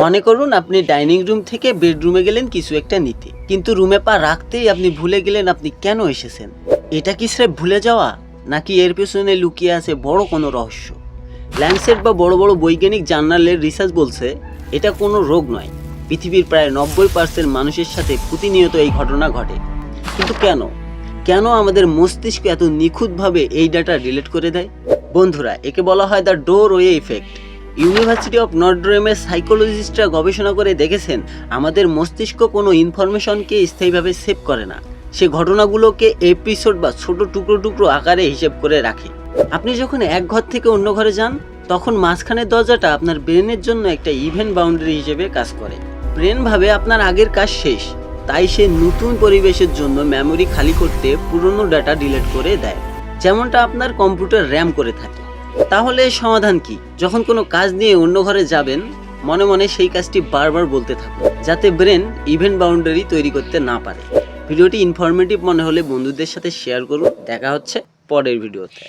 মনে করুন আপনি ডাইনিং রুম থেকে বেডরুমে গেলেন কিছু একটা নিতে, কিন্তু রুমে পা রাখতেই আপনি ভুলে গেলেন আপনি কেন এসেছেন। এটা কি স্রেফ ভুলে যাওয়া, নাকি এর পেছনে লুকিয়ে আছে বড় কোনো রহস্য? ল্যান্ডসেট বা বড় বড় বৈজ্ঞানিক জার্নালের রিসার্চ বলছে এটা কোনো রোগ নয়। পৃথিবীর প্রায় 90% মানুষের সাথে প্রতিনিয়ত এই ঘটনা ঘটে। কিন্তু কেন আমাদের মস্তিষ্ক এত নিখুঁতভাবে এই ডাটা ডিলিট করে দেয়? বন্ধুরা, একে বলা হয় the doorway effect. University of নটরডেমের সাইকোলজিস্টরা গবেষণা করে দেখেছেন আমাদের মস্তিষ্ক কোনো ইনফরমেশনকে স্থায়ীভাবে সেভ করে না, সে ঘটনাগুলোকে এপিসোড বা ছোট টুকরো টুকরো আকারে হিসেব করে রাখে। আপনি যখন এক ঘর থেকে অন্য ঘরে যান, তখন মাঝখানের দরজাটা আপনার ব্রেনের জন্য একটা ইভেন্ট বাউন্ডারি হিসেবে কাজ করে। ব্রেন ভাবে আপনার আগের কাজ শেষ, তাই সে নতুন পরিবেশের জন্য মেমোরি খালি করতে পুরনো ডাটা ডিলিট করে দেয়, যেমনটা আপনার কম্পিউটার র্যাম করে থাকে। তাহলে সমাধান কি? যখন কোনো কাজ নিয়ে অন্য ঘরে যাবেন, মনে মনে সেই কাজটি বারবার বলতে থাকুন, যাতে ব্রেন ইভেন্ট বাউন্ডারি তৈরি করতে না পারে। ভিডিওটি ইনফরমেটিভ মনে হলে বন্ধুদের সাথে শেয়ার করুন। দেখা হচ্ছে পরের ভিডিওতে।